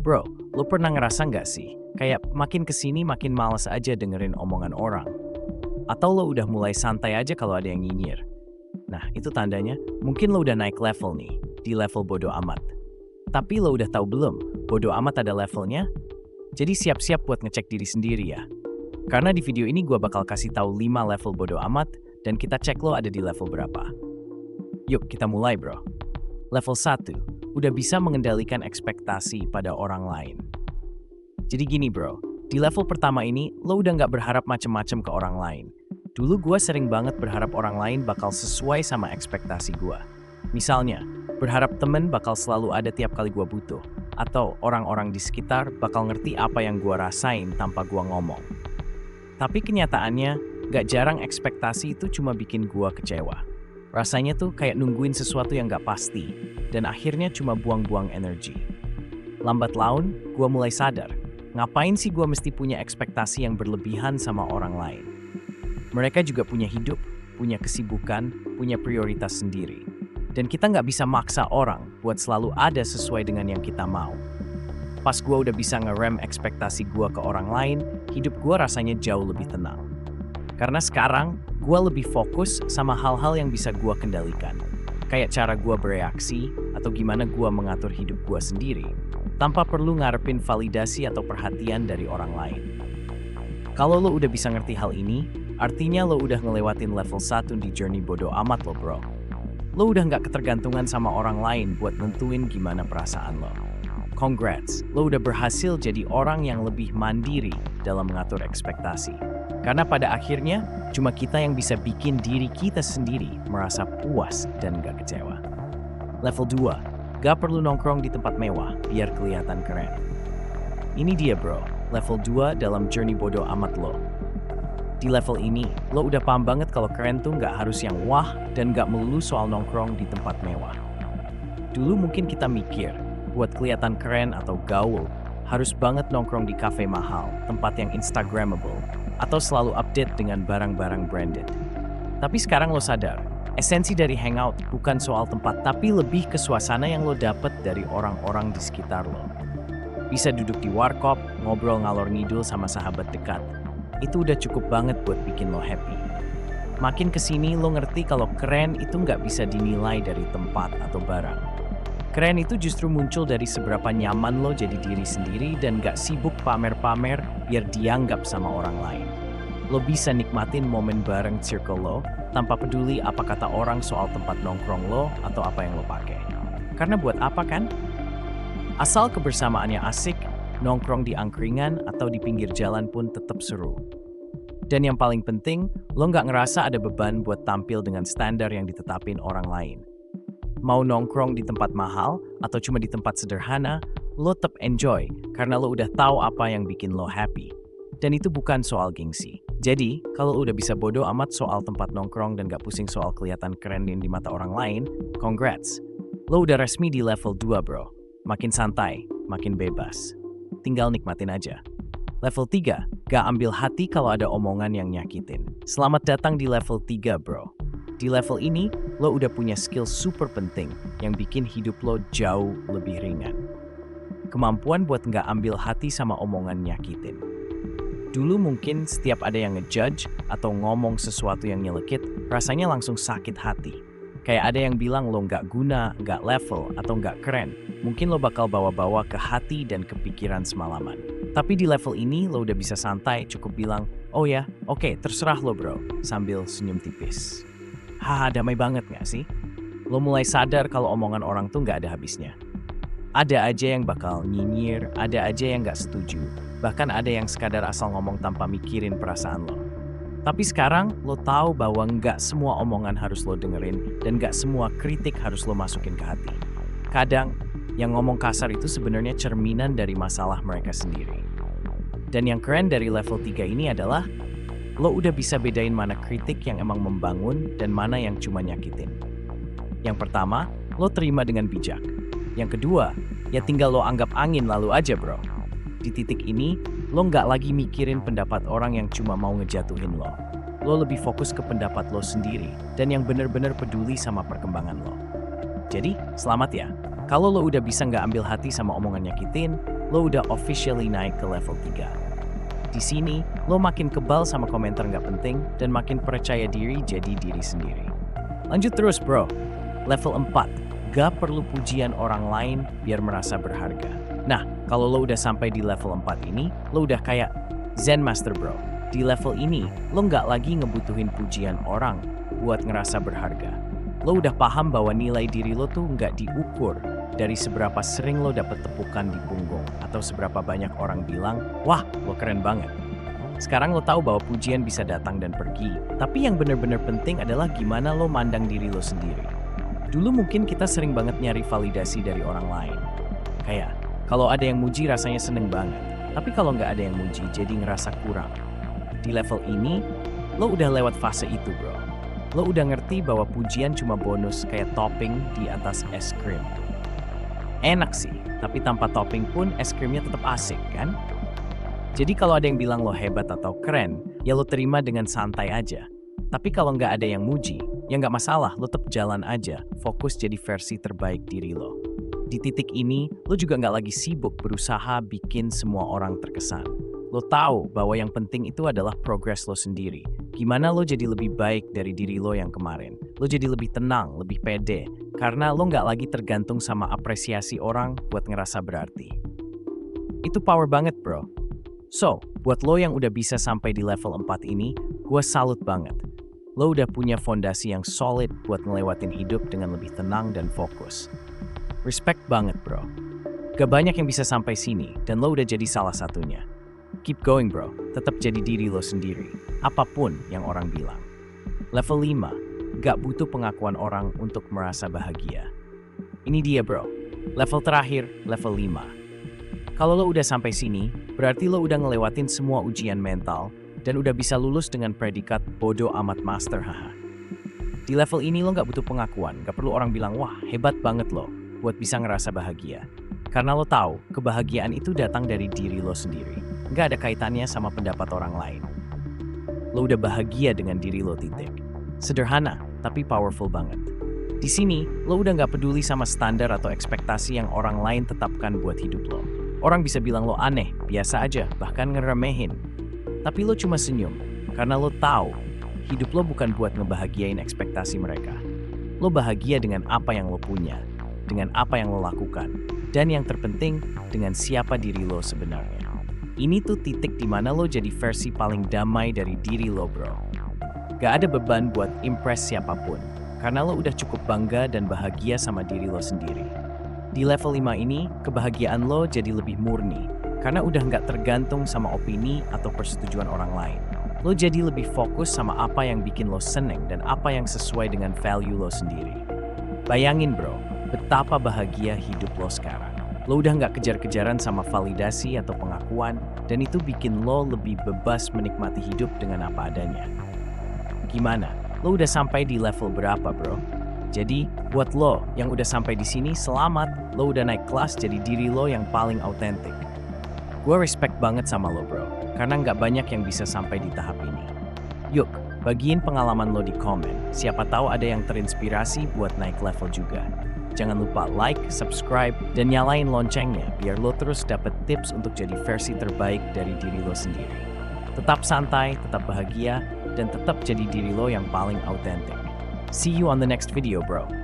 Bro, lo pernah ngerasa nggak sih? Kayak makin kesini makin males aja dengerin omongan orang. Atau lo udah mulai santai aja kalau ada yang nyinyir. Nah, itu tandanya mungkin lo udah naik level nih, di level bodo amat. Tapi lo udah tahu belum, bodo amat ada levelnya? Jadi siap-siap buat ngecek diri sendiri ya. Karena di video ini gue bakal kasih tahu 5 level bodo amat, dan kita cek lo ada di level berapa. Yuk, kita mulai bro. Level 1, udah bisa mengendalikan ekspektasi pada orang lain. Jadi gini bro, di level pertama ini, lo udah nggak berharap macem-macem ke orang lain. Dulu gue sering banget berharap orang lain bakal sesuai sama ekspektasi gue. Misalnya, berharap temen bakal selalu ada tiap kali gue butuh. Atau orang-orang di sekitar bakal ngerti apa yang gue rasain tanpa gue ngomong. Tapi kenyataannya, gak jarang ekspektasi itu cuma bikin gue kecewa. Rasanya tuh kayak nungguin sesuatu yang gak pasti, dan akhirnya cuma buang-buang energi. Lambat laun, gue mulai sadar, ngapain sih gue mesti punya ekspektasi yang berlebihan sama orang lain? Mereka juga punya hidup, punya kesibukan, punya prioritas sendiri. Dan kita nggak bisa maksa orang buat selalu ada sesuai dengan yang kita mau. Pas gue udah bisa ngerem ekspektasi gue ke orang lain, hidup gue rasanya jauh lebih tenang. Karena sekarang, gue lebih fokus sama hal-hal yang bisa gue kendalikan. Kayak cara gue bereaksi, atau gimana gue mengatur hidup gue sendiri, tanpa perlu ngarepin validasi atau perhatian dari orang lain. Kalau lo udah bisa ngerti hal ini, artinya lo udah ngelewatin level 1 di journey bodo amat lo bro. Lo udah nggak ketergantungan sama orang lain buat nentuin gimana perasaan lo. Congrats, lo udah berhasil jadi orang yang lebih mandiri dalam mengatur ekspektasi. Karena pada akhirnya, cuma kita yang bisa bikin diri kita sendiri merasa puas dan nggak kecewa. Level 2, gak perlu nongkrong di tempat mewah biar kelihatan keren. Ini dia bro, level 2 dalam journey bodo amat lo. Di level ini, lo udah paham banget kalau keren tuh nggak harus yang wah dan nggak melulu soal nongkrong di tempat mewah. Dulu mungkin kita mikir, buat kelihatan keren atau gaul, harus banget nongkrong di kafe mahal, tempat yang instagramable, atau selalu update dengan barang-barang branded. Tapi sekarang lo sadar, esensi dari hangout bukan soal tempat, tapi lebih ke suasana yang lo dapet dari orang-orang di sekitar lo. Bisa duduk di warkop, ngobrol ngalor ngidul sama sahabat dekat. Itu udah cukup banget buat bikin lo happy. Makin kesini lo ngerti kalau keren itu nggak bisa dinilai dari tempat atau barang. Keren itu justru muncul dari seberapa nyaman lo jadi diri sendiri dan nggak sibuk pamer-pamer biar dianggap sama orang lain. Lo bisa nikmatin momen bareng circle lo tanpa peduli apa kata orang soal tempat nongkrong lo atau apa yang lo pakai. Karena buat apa kan? Asal kebersamaannya asik, nongkrong di angkringan atau di pinggir jalan pun tetap seru. Dan yang paling penting, lo nggak ngerasa ada beban buat tampil dengan standar yang ditetapin orang lain. Mau nongkrong di tempat mahal atau cuma di tempat sederhana, lo tetap enjoy karena lo udah tahu apa yang bikin lo happy. Dan itu bukan soal gengsi. Jadi, kalau lo udah bisa bodo amat soal tempat nongkrong dan gak pusing soal kelihatan keren di mata orang lain, congrats. Lo udah resmi di level 2 bro. Makin santai, makin bebas. Tinggal nikmatin aja. Level 3, gak ambil hati kalau ada omongan yang nyakitin. Selamat datang di level 3 bro. Di level ini, lo udah punya skill super penting yang bikin hidup lo jauh lebih ringan. Kemampuan buat gak ambil hati sama omongan nyakitin. Dulu mungkin setiap ada yang ngejudge atau ngomong sesuatu yang nyelekit, rasanya langsung sakit hati. Kayak ada yang bilang lo gak guna, gak level, atau gak keren. Mungkin lo bakal bawa-bawa ke hati dan ke pikiran semalaman. Tapi di level ini lo udah bisa santai, cukup bilang, oh ya, oke, terserah lo bro, sambil senyum tipis. Haha, damai banget gak sih? Lo mulai sadar kalau omongan orang tuh gak ada habisnya. Ada aja yang bakal nyinyir, ada aja yang gak setuju. Bahkan ada yang sekadar asal ngomong tanpa mikirin perasaan lo. Tapi sekarang lo tahu bahwa gak semua omongan harus lo dengerin dan gak semua kritik harus lo masukin ke hati. Kadang, yang ngomong kasar itu sebenarnya cerminan dari masalah mereka sendiri. Dan yang keren dari level 3 ini adalah lo udah bisa bedain mana kritik yang emang membangun dan mana yang cuma nyakitin. Yang pertama, lo terima dengan bijak. Yang kedua, ya tinggal lo anggap angin lalu aja bro. Di titik ini, lo nggak lagi mikirin pendapat orang yang cuma mau ngejatuhin lo. Lo lebih fokus ke pendapat lo sendiri dan yang bener-bener peduli sama perkembangan lo. Jadi, selamat ya. Kalau lo udah bisa nggak ambil hati sama omongan nyakitin, lo udah officially naik ke level 3. Di sini, lo makin kebal sama komentar nggak penting dan makin percaya diri jadi diri sendiri. Lanjut terus bro. Level 4, gak perlu pujian orang lain biar merasa berharga. Nah, kalau lo udah sampai di level 4 ini, lo udah kayak Zen Master bro. Di level ini, lo nggak lagi ngebutuhin pujian orang buat ngerasa berharga. Lo udah paham bahwa nilai diri lo tuh nggak diukur dari seberapa sering lo dapet tepukan di punggung atau seberapa banyak orang bilang, wah, lo keren banget. Sekarang lo tahu bahwa pujian bisa datang dan pergi, tapi yang bener-bener penting adalah gimana lo mandang diri lo sendiri. Dulu mungkin kita sering banget nyari validasi dari orang lain. Kayak, kalau ada yang muji rasanya seneng banget, tapi kalau nggak ada yang muji jadi ngerasa kurang. Di level ini, lo udah lewat fase itu bro. Lo udah ngerti bahwa pujian cuma bonus kayak topping di atas es krim. Enak sih, tapi tanpa topping pun es krimnya tetap asik kan? Jadi kalau ada yang bilang lo hebat atau keren, ya lo terima dengan santai aja. Tapi kalau nggak ada yang muji, ya nggak masalah, lo tetap jalan aja, fokus jadi versi terbaik diri lo. Di titik ini, lo juga nggak lagi sibuk berusaha bikin semua orang terkesan. Lo tahu bahwa yang penting itu adalah progres lo sendiri. Gimana lo jadi lebih baik dari diri lo yang kemarin. Lo jadi lebih tenang, lebih pede. Karena lo nggak lagi tergantung sama apresiasi orang buat ngerasa berarti. Itu power banget bro. So, buat lo yang udah bisa sampai di level 4 ini, gue salut banget. Lo udah punya fondasi yang solid buat ngelewatin hidup dengan lebih tenang dan fokus. Respect banget bro. Gak banyak yang bisa sampai sini, dan lo udah jadi salah satunya. Keep going bro, tetap jadi diri lo sendiri, apapun yang orang bilang. Level 5, gak butuh pengakuan orang untuk merasa bahagia. Ini dia bro, level terakhir, level 5. Kalau lo udah sampai sini, berarti lo udah ngelewatin semua ujian mental, dan udah bisa lulus dengan predikat bodoh amat master haha. Di level ini lo gak butuh pengakuan, gak perlu orang bilang wah hebat banget lo, buat bisa ngerasa bahagia. Karena lo tahu, kebahagiaan itu datang dari diri lo sendiri. Nggak ada kaitannya sama pendapat orang lain. Lo udah bahagia dengan diri lo titik. Sederhana, tapi powerful banget. Di sini, lo udah nggak peduli sama standar atau ekspektasi yang orang lain tetapkan buat hidup lo. Orang bisa bilang lo aneh, biasa aja, bahkan ngeremehin. Tapi lo cuma senyum, karena lo tahu, hidup lo bukan buat ngebahagiain ekspektasi mereka. Lo bahagia dengan apa yang lo punya, dengan apa yang lo lakukan, dan yang terpenting, dengan siapa diri lo sebenarnya. Ini tuh titik dimana lo jadi versi paling damai dari diri lo bro. Gak ada beban buat impress siapapun, karena lo udah cukup bangga dan bahagia sama diri lo sendiri. Di level 5 ini, kebahagiaan lo jadi lebih murni, karena udah gak tergantung sama opini atau persetujuan orang lain. Lo jadi lebih fokus sama apa yang bikin lo seneng dan apa yang sesuai dengan value lo sendiri. Bayangin bro, betapa bahagia hidup lo sekarang. Lo udah nggak kejar-kejaran sama validasi atau pengakuan, dan itu bikin lo lebih bebas menikmati hidup dengan apa adanya. Gimana? Lo udah sampai di level berapa bro? Jadi, buat lo yang udah sampai di sini, selamat. Lo udah naik kelas jadi diri lo yang paling autentik. Gue respect banget sama lo bro, karena nggak banyak yang bisa sampai di tahap ini. Yuk, bagiin pengalaman lo di komen. Siapa tahu ada yang terinspirasi buat naik level juga. Jangan lupa like, subscribe, dan nyalain loncengnya biar lo terus dapet tips untuk jadi versi terbaik dari diri lo sendiri. Tetap santai, tetap bahagia, dan tetap jadi diri lo yang paling autentik. See you on the next video, bro.